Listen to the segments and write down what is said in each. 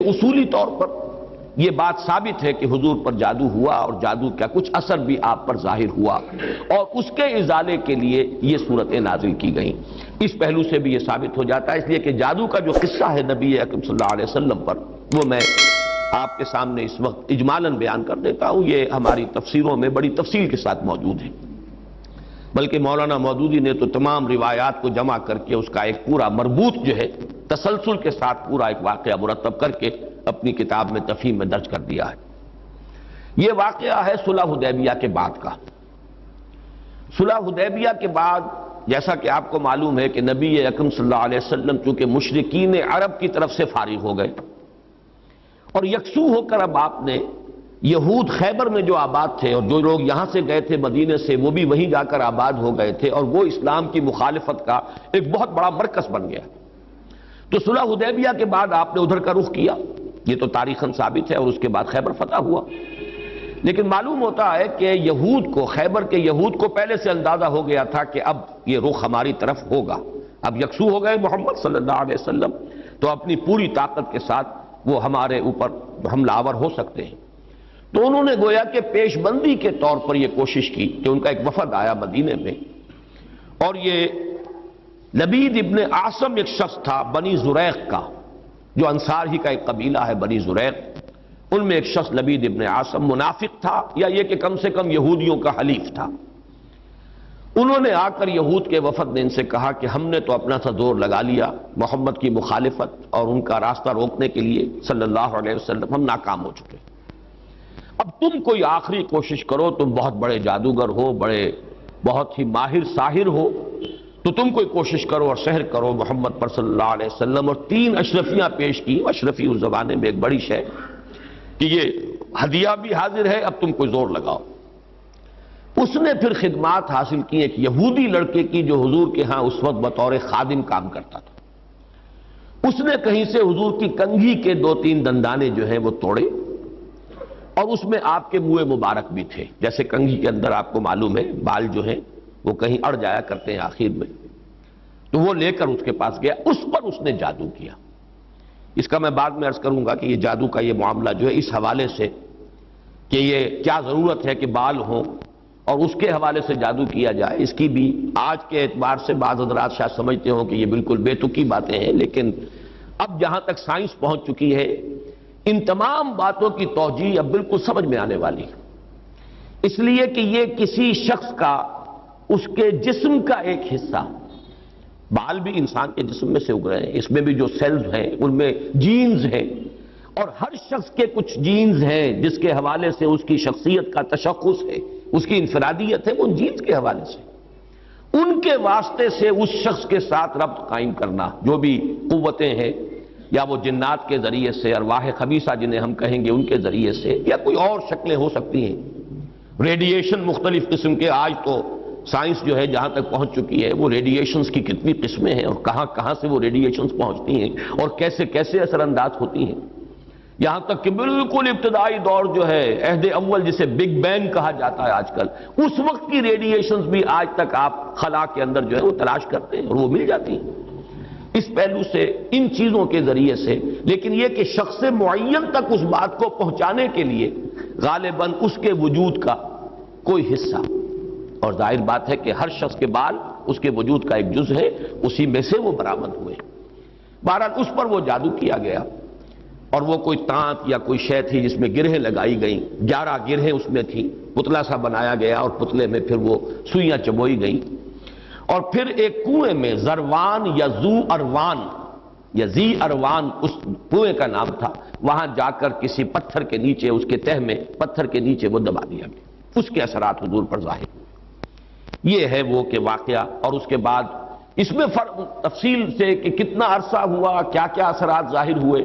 اصولی طور پر یہ بات ثابت ہے کہ حضور پر جادو ہوا اور جادو کا کچھ اثر بھی آپ پر ظاہر ہوا اور اس کے ازالے کے لیے یہ صورتیں نازل کی گئیں۔ اس پہلو سے بھی یہ ثابت ہو جاتا ہے، اس لیے کہ جادو کا جو قصہ ہے نبی اکرم صلی اللہ علیہ وسلم پر، وہ میں آپ کے سامنے اس وقت اجمالاً بیان کر دیتا ہوں۔ یہ ہماری تفسیروں میں بڑی تفصیل کے ساتھ موجود ہے، بلکہ مولانا مودودی نے تو تمام روایات کو جمع کر کے اس کا ایک پورا مربوط جو ہے تسلسل کے ساتھ پورا ایک واقعہ مرتب کر کے اپنی کتاب میں تفہیم میں درج کر دیا ہے۔ یہ واقعہ ہے صلح حدیبیہ کے بعد کا۔ صلح حدیبیہ کے بعد جیسا کہ آپ کو معلوم ہے کہ نبی اکرم صلی اللہ علیہ وسلم چونکہ مشرکین عرب کی طرف سے فارغ ہو گئے اور یکسو ہو کر اب آپ نے یہود خیبر میں جو آباد تھے اور جو لوگ یہاں سے گئے تھے مدینے سے، وہ بھی وہیں جا کر آباد ہو گئے تھے اور وہ اسلام کی مخالفت کا ایک بہت بڑا مرکز بن گیا۔ تو صلح حدیبیہ کے بعد آپ نے ادھر کا رخ کیا، یہ تو تاریخاً ثابت ہے، اور اس کے بعد خیبر فتح ہوا۔ لیکن معلوم ہوتا ہے کہ یہود کو، خیبر کے یہود کو پہلے سے اندازہ ہو گیا تھا کہ اب یہ رخ ہماری طرف ہوگا، اب یکسو ہو گئے محمد صلی اللہ علیہ وسلم، تو اپنی پوری طاقت کے ساتھ وہ ہمارے اوپر حملہ آور ہو سکتے ہیں۔ تو انہوں نے گویا کہ پیش بندی کے طور پر یہ کوشش کی کہ ان کا ایک وفد آیا مدینے میں، اور یہ لبید ابن عاصم ایک شخص تھا بنی زریق کا، جو انصار ہی کا ایک قبیلہ ہے بنی زریق، ان میں ایک شخص لبید ابن عاصم منافق تھا، یا یہ کہ کم سے کم یہودیوں کا حلیف تھا۔ انہوں نے آ کر یہود کے وفد نے ان سے کہا کہ ہم نے تو اپنا سا زور لگا لیا محمد کی مخالفت اور ان کا راستہ روکنے کے لیے صلی اللہ علیہ وسلم، ہم ناکام ہو چکے، اب تم کوئی آخری کوشش کرو، تم بہت بڑے جادوگر ہو، بہت ہی ماہر ساحر ہو، تو تم کوئی کوشش کرو اور سحر کرو محمد پر صلی اللہ علیہ وسلم۔ اور 3 اشرفیاں پیش کی، اشرفی اس زمانے میں ایک بڑی شے کہ یہ ہدیہ بھی حاضر ہے، اب تم کوئی زور لگاؤ۔ اس نے پھر خدمات حاصل کی ایک یہودی لڑکے کی جو حضور کے ہاں اس وقت بطور خادم کام کرتا تھا۔ اس نے کہیں سے حضور کی کنگھی کے 2-3 دندانے جو ہیں وہ توڑے، اور اس میں آپ کے منہ مبارک بھی تھے، جیسے کنگھی کے اندر آپ کو معلوم ہے بال جو ہیں وہ کہیں اڑ جایا کرتے ہیں آخر میں، تو وہ لے کر اس کے پاس گیا، اس پر اس نے جادو کیا۔ اس کا میں بعد میں عرض کروں گا کہ یہ جادو کا یہ معاملہ جو ہے اس حوالے سے کہ یہ کیا ضرورت ہے کہ بال ہوں اور اس کے حوالے سے جادو کیا جائے، اس کی بھی آج کے اعتبار سے بعض حضرات شاید سمجھتے ہوں کہ یہ بالکل بے تکی باتیں ہیں، لیکن اب جہاں تک سائنس پہنچ چکی ہے ان تمام باتوں کی توجیہ اب بالکل سمجھ میں آنے والی ہے، اس لیے کہ یہ کسی شخص کا، اس کے جسم کا ایک حصہ، بال بھی انسان کے جسم میں سے اگ رہے ہیں، اس میں بھی جو سیلز ہیں ان میں جینز ہیں، اور ہر شخص کے کچھ جینز ہیں جس کے حوالے سے اس کی شخصیت کا تشخص ہے، اس کی انفرادیت ہے، وہ ان جینز کے حوالے سے، ان کے واسطے سے اس شخص کے ساتھ ربط قائم کرنا، جو بھی قوتیں ہیں، یا وہ جنات کے ذریعے سے، ارواح خبیثہ جنہیں ہم کہیں گے ان کے ذریعے سے، یا کوئی اور شکلیں ہو سکتی ہیں، ریڈیشن مختلف قسم کے، آج تو سائنس جو ہے جہاں تک پہنچ چکی ہے وہ ریڈیشنز کی کتنی قسمیں ہیں اور کہاں کہاں سے وہ ریڈیشنز پہنچتی ہیں اور کیسے کیسے اثر انداز ہوتی ہیں، یہاں تک کہ بالکل ابتدائی دور جو ہے عہد اول جسے بگ بینگ کہا جاتا ہے آج کل، اس وقت کی ریڈیشنز بھی آج تک آپ خلا کے اندر جو ہے وہ تلاش کرتے ہیں اور وہ مل جاتی ہیں۔ اس پہلو سے ان چیزوں کے ذریعے سے، لیکن یہ کہ شخص معین تک اس بات کو پہنچانے کے لیے غالباً اس کے وجود کا کوئی حصہ، اور ظاہر بات ہے کہ ہر شخص کے بال اس کے وجود کا ایک جز ہے، اسی میں سے وہ برآمد ہوئے۔ بہرحال اس پر وہ جادو کیا گیا، اور وہ کوئی تانت یا کوئی شے تھی جس میں گرہیں لگائی گئیں، 11 گرہیں اس میں تھیں، پتلا سا بنایا گیا اور پتلے میں پھر وہ سوئیاں چبوئی گئیں، اور پھر ایک کنویں میں زروان یا زو اروان یا زی اروان اس کنویں کا نام تھا، وہاں جا کر کسی پتھر کے نیچے، اس کے تہ میں پتھر کے نیچے وہ دبا دیا گیا، اس کے اثرات حضور پر ظاہر ہوئے۔ یہ ہے وہ کہ واقعہ، اور اس کے بعد اس میں تفصیل سے کہ کتنا عرصہ ہوا، کیا کیا اثرات ظاہر ہوئے،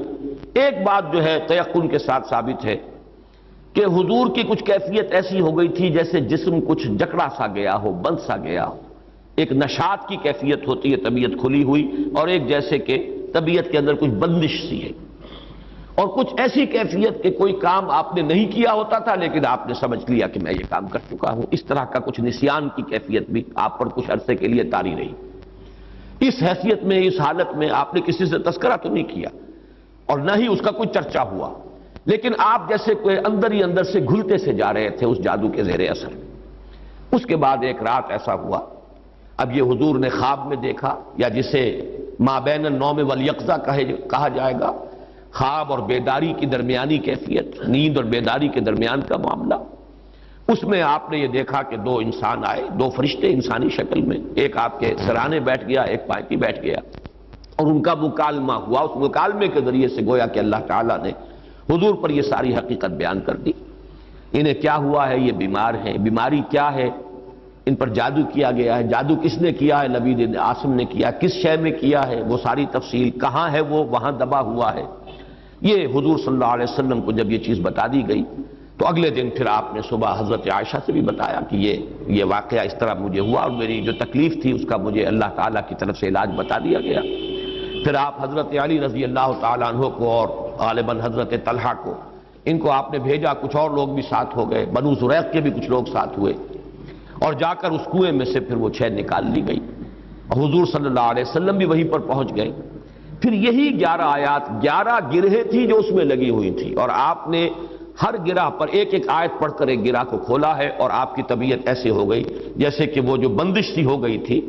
ایک بات جو ہے تیقن کے ساتھ ثابت ہے کہ حضور کی کچھ کیفیت ایسی ہو گئی تھی جیسے جسم کچھ جکڑا سا گیا ہو، بند سا گیا ہو، ایک نشاط کی کیفیت ہوتی ہے، طبیعت کھلی ہوئی، اور ایک جیسے کہ طبیعت کے اندر کچھ بندش سی ہے، اور کچھ ایسی کیفیت کہ کوئی کام آپ نے نہیں کیا ہوتا تھا لیکن آپ نے سمجھ لیا کہ میں یہ کام کر چکا ہوں، اس طرح کا کچھ نسیان کی کیفیت بھی آپ پر کچھ عرصے کے لیے طاری رہی۔ اس حیثیت میں، اس حالت میں آپ نے کسی سے تذکرہ تو نہیں کیا، اور نہ ہی اس کا کوئی چرچا ہوا، لیکن آپ جیسے کوئی اندر ہی اندر سے گھلتے سے جا رہے تھے اس جادو کے زیر اثر۔ اس کے بعد ایک رات ایسا ہوا، اب یہ حضور نے خواب میں دیکھا، یا جسے ما بین النوم والیقظہ کہا جائے گا، خواب اور بیداری کی درمیانی کیفیت، نیند اور بیداری کے درمیان کا معاملہ۔ اس میں آپ نے یہ دیکھا کہ دو انسان آئے، دو فرشتے انسانی شکل میں، ایک آپ کے سرانے بیٹھ گیا، ایک پائیں بیٹھ گیا، اور ان کا مکالمہ ہوا۔ اس مکالمے کے ذریعے سے گویا کہ اللہ تعالیٰ نے حضور پر یہ ساری حقیقت بیان کر دی۔ انہیں کیا ہوا ہے، یہ بیمار ہیں، بیماری کیا ہے، ان پر جادو کیا گیا ہے، جادو کس نے کیا ہے، لبید بن عاصم نے کیا، کس شے میں کیا ہے، وہ ساری تفصیل، کہاں ہے وہ، وہاں دبا ہوا ہے۔ یہ حضور صلی اللہ علیہ وسلم کو جب یہ چیز بتا دی گئی تو اگلے دن پھر آپ نے صبح حضرت عائشہ سے بھی بتایا کہ یہ واقعہ اس طرح مجھے ہوا، اور میری جو تکلیف تھی اس کا مجھے اللہ تعالیٰ کی طرف سے علاج بتا دیا گیا۔ پھر آپ حضرت علی رضی اللہ تعالیٰ عنہ کو اور غالباً حضرت طلحہ کو، ان کو آپ نے بھیجا، کچھ اور لوگ بھی ساتھ ہو گئے، بنو زریق کے بھی کچھ لوگ ساتھ ہوئے، اور جا کر اس کنویں میں سے پھر وہ چھین نکال لی گئی، اور حضور صلی اللہ علیہ وسلم بھی وہیں پر پہنچ گئے۔ پھر یہی 11 آیات، 11 گرہیں تھی جو اس میں لگی ہوئی تھی، اور آپ نے ہر گرہ پر ایک ایک آیت پڑھ کر ایک گرہ کو کھولا ہے، اور آپ کی طبیعت ایسے ہو گئی جیسے کہ وہ جو بندش سی ہو گئی تھی،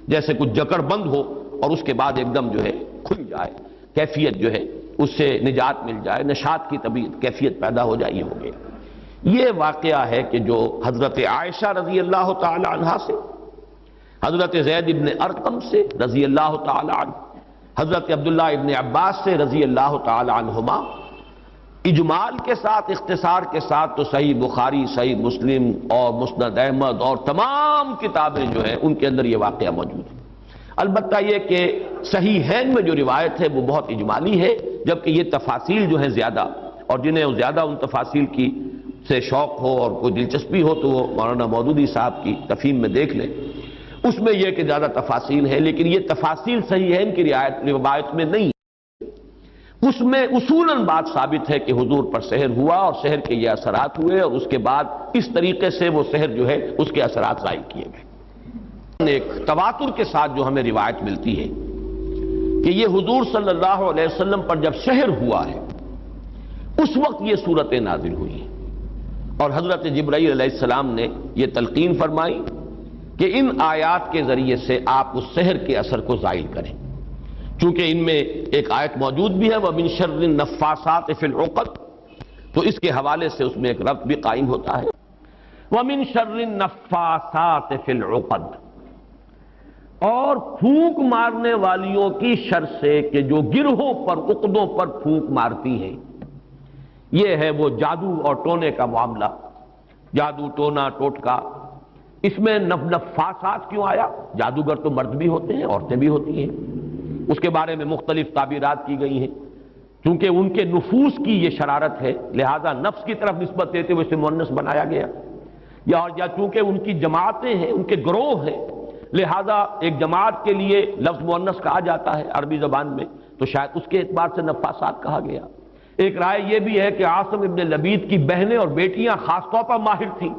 جیسے کچھ جکڑ بند ہو اور اس کے بعد ایک دم جو ہے کھل جائے، کیفیت جو ہے اس سے نجات مل جائے، نشاط کی طبیعت کیفیت پیدا ہو جائے، یہ ہو گیا۔ یہ واقعہ ہے کہ جو حضرت عائشہ رضی اللہ تعالی عنہا سے، حضرت زید ابن ارقم سے رضی اللہ تعالی عنہ، حضرت عبداللہ ابن عباس سے رضی اللہ تعالی عنہما، اجمال کے ساتھ، اختصار کے ساتھ تو صحیح بخاری، صحیح مسلم اور مسند احمد اور تمام کتابیں جو ہیں ان کے اندر یہ واقعہ موجود ہے۔ البتہ یہ کہ صحیحین میں جو روایت ہے وہ بہت اجمالی ہے، جبکہ یہ تفاصیل جو ہیں زیادہ، اور جنہیں زیادہ ان تفاصیل کی سے شوق ہو اور کوئی دلچسپی ہو تو وہ مولانا مودودی صاحب کی تفہیم میں دیکھ لیں، اس میں یہ کہ زیادہ تفاصیل ہے، لیکن یہ تفاصیل صحیحین کی روایت میں نہیں، اس میں اصولاً بات ثابت ہے کہ حضور پر سحر ہوا اور سحر کے یہ اثرات ہوئے، اور اس کے بعد اس طریقے سے وہ سحر جو ہے اس کے اثرات ظاہر کیے گئے۔ ایک تواتر کے ساتھ جو ہمیں روایت ملتی ہے کہ یہ حضور صلی اللہ علیہ وسلم پر جب سحر ہوا ہے اس وقت یہ صورتیں نازل ہوئی ہیں، اور حضرت جبرائیل علیہ السلام نے یہ تلقین فرمائی کہ ان آیات کے ذریعے سے آپ اس سحر کے اثر کو زائل کریں، چونکہ ان میں ایک آیت موجود بھی ہے وَمِن شَرِّ النَّفَّاثَاتِ فِي الْعُقَدِ، تو اس کے حوالے سے اس میں ایک ربط بھی قائم ہوتا ہے، وَمِن شَرِّ النَّفَّاثَاتِ فِي الْعُقَدِ، اور پھونک مارنے والیوں کی شر سے کہ جو گرہوں پر، عقدوں پر پھونک مارتی ہیں۔ یہ ہے وہ جادو اور ٹونے کا معاملہ، جادو، ٹونا، ٹوٹکا۔ اس میں نفاسات کیوں آیا؟ جادوگر تو مرد بھی ہوتے ہیں، عورتیں بھی ہوتی ہیں، اس کے بارے میں مختلف تعبیرات کی گئی ہیں، چونکہ ان کے نفوس کی یہ شرارت ہے لہذا نفس کی طرف نسبت دیتے ہوئے اسے مؤنث بنایا گیا، یا چونکہ ان کی جماعتیں ہیں، ان کے گروہ ہیں، لہذا ایک جماعت کے لیے لفظ مؤنث کہا جاتا ہے عربی زبان میں، تو شاید اس کے اعتبار سے نفاسات کہا گیا۔ ایک رائے یہ بھی ہے کہ عاصم ابن لبید کی بہنیں اور بیٹیاں خاص طور پر ماہر تھیں،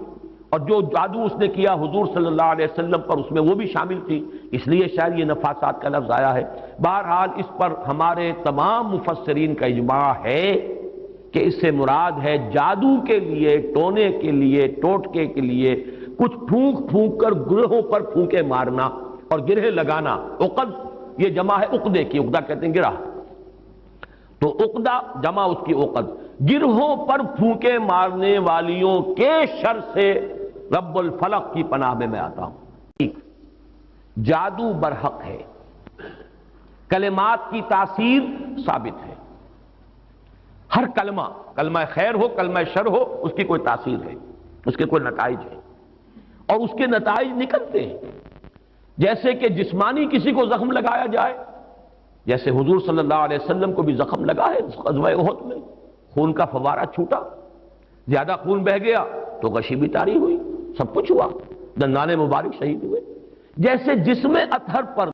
اور جو جادو اس نے کیا حضور صلی اللہ علیہ وسلم پر اس میں وہ بھی شامل تھی، اس لیے شاید یہ نفاسات کا لفظ آیا ہے۔ بہرحال اس پر ہمارے تمام مفسرین کا اجماع ہے کہ اس سے مراد ہے جادو کے لیے، ٹونے کے لیے، ٹوٹکے کے لیے کچھ پھونک پھونک کر گرہوں پر پھونکے مارنا اور گرہ لگانا۔ عقد یہ جمع ہے عقدے کی، عقدہ کہتے ہیں گرہ، تو عقدہ جمع اس کی عقد، گرہوں پر پھونکے مارنے والیوں کے شر سے رب الفلق کی پناہ میں آتا ہوں۔ جادو برحق ہے، کلمات کی تاثیر ثابت ہے، ہر کلمہ، کلمہ خیر ہو، کلمہ شر ہو، اس کی کوئی تاثیر ہے، اس کے کوئی نتائج ہے، اور اس کے نتائج نکلتے ہیں، جیسے کہ جسمانی کسی کو زخم لگایا جائے، جیسے حضور صلی اللہ علیہ وسلم کو بھی زخم لگا ہے غزوہ احد میں، خون کا فوارہ چھوٹا، زیادہ خون بہہ گیا تو غشی بھی طاری ہوئی، سب کچھ ہوا، دندان مبارک شہید ہوئے۔ جیسے جسم اطہر پر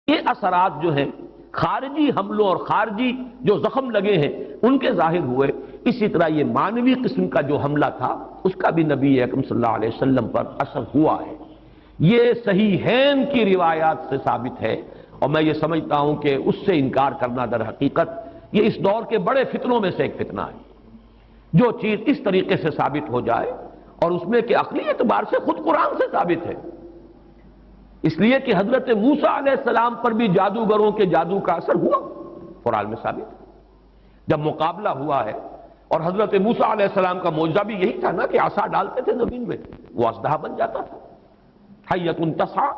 یہ اثرات جو ہیں خارجی حملوں اور خارجی جو زخم لگے ہیں ان کے ظاہر ہوئے، اسی طرح یہ مانوی قسم کا جو حملہ تھا اس کا بھی نبی اکرم صلی اللہ علیہ وسلم پر اثر ہوا ہے۔ یہ صحیحین کی روایات سے ثابت ہے، اور میں یہ سمجھتا ہوں کہ اس سے انکار کرنا در حقیقت یہ اس دور کے بڑے فتنوں میں سے ایک فتنہ ہے. جو چیز اس طریقے سے ثابت ہو جائے اور اس میں کہ عقلی اعتبار سے خود قرآن سے ثابت ہے. اس لیے کہ حضرت موسیٰ علیہ السلام پر بھی جادوگروں کے جادو کا اثر ہوا، قرآن میں ثابت ہے. جب مقابلہ ہوا ہے اور حضرت موسیٰ علیہ السلام کا معجزہ بھی یہی تھا نا کہ عصا ڈالتے تھے زمین میں، وہ اژدہا بن جاتا تھا. حیۃ تسعیٰ،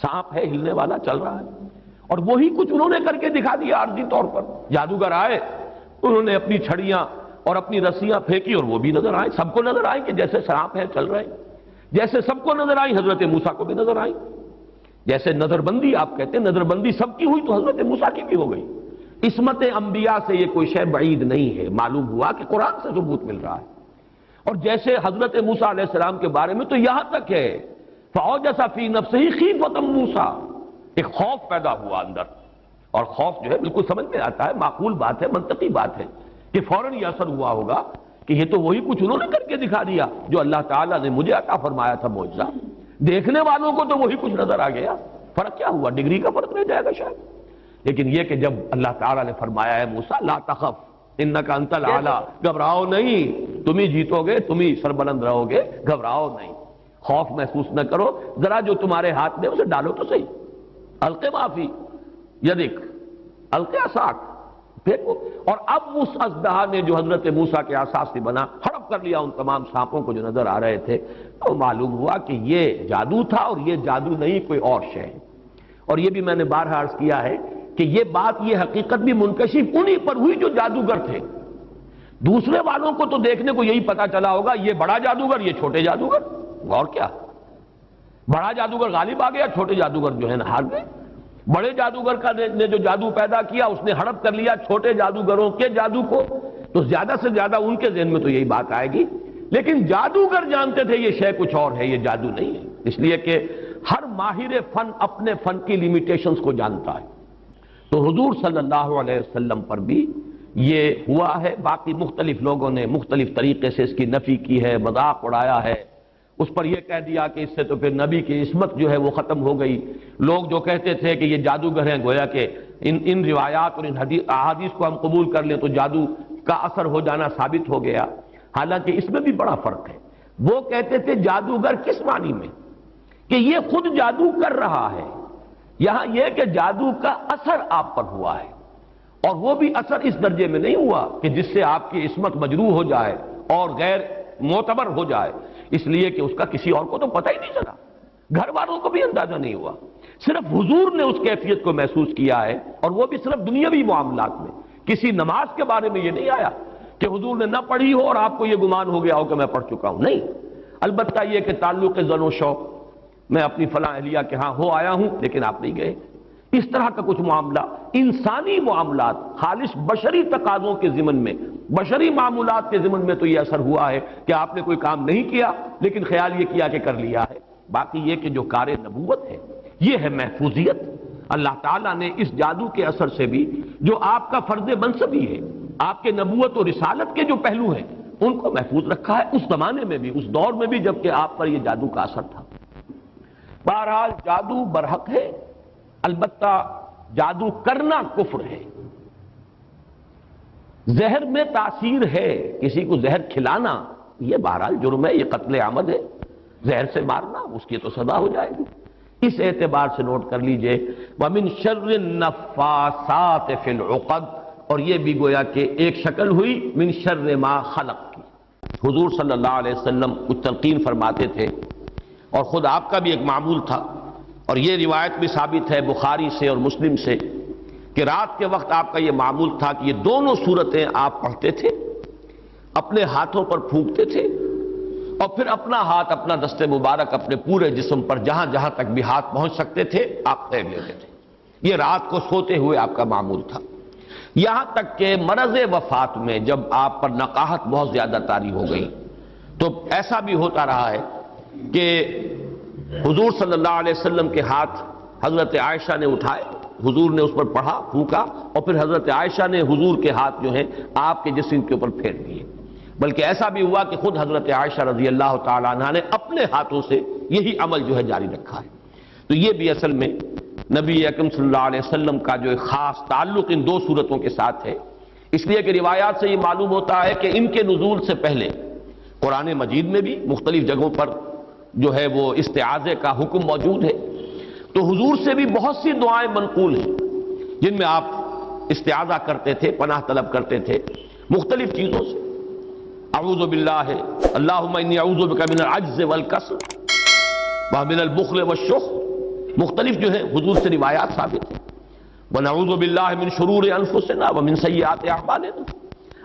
سانپ ہے ہلنے والا، چل رہا ہے. اور وہی کچھ انہوں نے کر کے دکھا دیا عارضی طور پر. جادوگر آئے، انہوں نے اپنی چھڑیاں اور اپنی رسیاں پھینکی اور وہ بھی نظر آئیں. سب کو نظر آئیں کہ جیسے سانپ ہے چل رہے. جیسے سب کو نظر آئی حضرت موسیٰ کو بھی نظر آئی. جیسے نظر بندی آپ کہتے ہیں، نظر بندی سب کی ہوئی تو حضرت موسیٰ کی بھی ہو گئی. عصمت انبیاء سے یہ کوئی شے بعید نہیں ہے. معلوم ہوا کہ قرآن سے ثبوت مل رہا ہے. اور جیسے حضرت موسیٰ علیہ السلام کے بارے میں تو یہاں تک ہے فَأَوْجَسَ فِي نَفْسِهِ خِیفَةً موسیٰ، ایک خوف پیدا ہوا اندر. اور خوف جو ہے بالکل سمجھ میں آتا ہے، معقول بات ہے، منطقی بات ہے کہ فوراً یہ اثر ہوا ہوگا کہ یہ تو وہی کچھ انہوں نے کر کے دکھا دیا جو اللہ تعالیٰ نے مجھے عطا فرمایا تھا معجزہ. دیکھنے والوں کو تو وہی کچھ نظر آ گیا. فرق کیا ہوا؟ ڈگری کا فرق رہ جائے گا شاید. لیکن یہ کہ جب اللہ تعالیٰ نے فرمایا ہے موسیٰ لا تخف انک انت الاعلی، گھبراؤ نہیں، تم ہی جیتو گے، تم ہی سربلند رہو گے، گھبراؤ نہیں، خوف محسوس نہ کرو، ذرا جو تمہارے ہاتھ میں اسے ڈالو تو صحیح. الق ما فی یدک الق عصاک، پھینکو. اور اب اس اژدہا نے جو حضرت موسیٰ کے عصا سے بنا ہڑپ کر لیا ان تمام سانپوں کو جو نظر آ رہے تھے. تو معلوم ہوا کہ یہ جادو تھا اور یہ جادو نہیں کوئی اور شے ہے. اور یہ بھی میں نے بارہا عرض کیا ہے کہ یہ بات، یہ حقیقت بھی منکشف انہی پر ہوئی جو جادوگر تھے. دوسرے والوں کو تو دیکھنے کو یہی پتا چلا ہوگا یہ بڑا جادوگر، یہ چھوٹے جادوگر. اور کیا، بڑا جادوگر غالب آ گیا، چھوٹے جادوگر جو ہے نا ہار گئے. بڑے جادوگر کا نے جو جادو پیدا کیا اس نے ہڑپ کر لیا چھوٹے جادوگروں کے جادو کو. تو زیادہ سے زیادہ ان کے ذہن میں تو یہی بات آئے گی. لیکن جادوگر جانتے تھے یہ شے کچھ اور ہے، یہ جادو نہیں ہے. اس لیے کہ ہر ماہر فن اپنے فن کی لیمیٹیشنز کو جانتا ہے. تو حضور صلی اللہ علیہ وسلم پر بھی یہ ہوا ہے. باقی مختلف لوگوں نے مختلف طریقے سے اس کی نفی کی ہے، مذاق اڑایا ہے. اس پر یہ کہہ دیا کہ اس سے تو پھر نبی کی عصمت جو ہے وہ ختم ہو گئی. لوگ جو کہتے تھے کہ یہ جادوگر ہیں، گویا کہ ان روایات اور ان احادیث کو ہم قبول کر لیں تو جادو کا اثر ہو جانا ثابت ہو گیا. حالانکہ اس میں بھی بڑا فرق ہے. وہ کہتے تھے جادوگر کس معنی میں کہ یہ خود جادو کر رہا ہے. یہاں یہ کہ جادو کا اثر آپ پر ہوا ہے، اور وہ بھی اثر اس درجے میں نہیں ہوا کہ جس سے آپ کی عصمت مجروح ہو جائے اور غیر معتبر ہو جائے. اس لیے کہ اس کا کسی اور کو تو پتہ ہی نہیں چلا، گھر والوں کو بھی اندازہ نہیں ہوا. صرف حضور نے اس کیفیت کو محسوس کیا ہے، اور وہ بھی صرف دنیاوی معاملات میں. کسی نماز کے بارے میں یہ نہیں آیا کہ حضور نے نہ پڑھی ہو اور آپ کو یہ گمان ہو گیا ہو کہ میں پڑھ چکا ہوں. نہیں، البتہ یہ کہ تعلق زن و شوق، میں اپنی فلاں اہلیہ کے ہاں ہو آیا ہوں لیکن آپ نہیں گئے. اس طرح کا کچھ معاملہ انسانی معاملات، خالص بشری تقاضوں کے ضمن میں، بشری معمولات کے ضمن میں تو یہ اثر ہوا ہے کہ آپ نے کوئی کام نہیں کیا لیکن خیال یہ کیا کہ کر لیا ہے. باقی یہ کہ جو کار نبوت ہے یہ ہے محفوظیت. اللہ تعالیٰ نے اس جادو کے اثر سے بھی جو آپ کا فرض منصبی ہے، آپ کے نبوت و رسالت کے جو پہلو ہیں ان کو محفوظ رکھا ہے، اس زمانے میں بھی، اس دور میں بھی جبکہ آپ پر یہ جادو کا اثر تھا. بہرحال جادو برحق ہے، البتہ جادو کرنا کفر ہے. زہر میں تاثیر ہے، کسی کو زہر کھلانا یہ بہرحال جرم ہے، یہ قتل عمد ہے. زہر سے مارنا اس کی تو سزا ہو جائے گی. اس اعتبار سے نوٹ کر لیجئے وَمِن شَرِّ النَّفَّاثَاتِ فِي الْعُقَدِ، اور یہ بھی گویا کہ ایک شکل ہوئی من شر ما خلق کی. حضور صلی اللہ علیہ وسلم کچھ تلقین فرماتے تھے اور خود آپ کا بھی ایک معمول تھا، اور یہ روایت بھی ثابت ہے بخاری سے اور مسلم سے کہ رات کے وقت آپ کا یہ معمول تھا کہ یہ دونوں صورتیں آپ پڑھتے تھے، اپنے ہاتھوں پر پھونکتے تھے اور پھر اپنا ہاتھ، اپنا دست مبارک اپنے پورے جسم پر جہاں جہاں تک بھی ہاتھ پہنچ سکتے تھے آپ پھیر لیتے تھے. یہ رات کو سوتے ہوئے آپ کا معمول تھا. یہاں تک کہ مرض وفات میں جب آپ پر نقاہت بہت زیادہ طاری ہو گئی تو ایسا بھی ہوتا رہا ہے کہ حضور صلی اللہ علیہ وسلم کے ہاتھ حضرت عائشہ نے اٹھائے، حضور نے اس پر پڑھا، پھونکا، اور پھر حضرت عائشہ نے حضور کے ہاتھ جو ہیں آپ کے جسم کے اوپر پھیر دیے. بلکہ ایسا بھی ہوا کہ خود حضرت عائشہ رضی اللہ تعالی عنہا نے اپنے ہاتھوں سے یہی عمل جو ہے جاری رکھا ہے. تو یہ بھی اصل میں نبی اکرم صلی اللہ علیہ وسلم کا جو ایک خاص تعلق ان دو صورتوں کے ساتھ ہے اس لیے کہ روایات سے یہ معلوم ہوتا ہے کہ ان کے نزول سے پہلے قرآن مجید میں بھی مختلف جگہوں پر جو ہے وہ استعاذے کا حکم موجود ہے، تو حضور سے بھی بہت سی دعائیں منقول ہیں جن میں آپ استعاذہ کرتے تھے، پناہ طلب کرتے تھے مختلف چیزوں سے۔ اعوذ باللہ، اللہم انی اعوذ بک من العجز والکسل ومن البخل والشح، مختلف جو ہے حضور سے روایات ثابت ہیں۔ وَنَعُوذُ بِاللَّهِ مِن شُرُورِ أَنفُسِنَا وَمِن سَيِّئَاتِ أَعْمَالِنَا،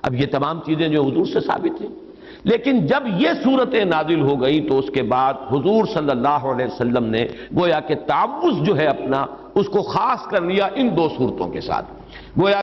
اب یہ تمام چیزیں جو حضور سے ثابت ہیں، لیکن جب یہ صورتیں نازل ہو گئی تو اس کے بعد حضور صلی اللہ علیہ وسلم نے گویا کہ تعوذ جو ہے اپنا اس کو خاص کر لیا ان دو صورتوں کے ساتھ، گویا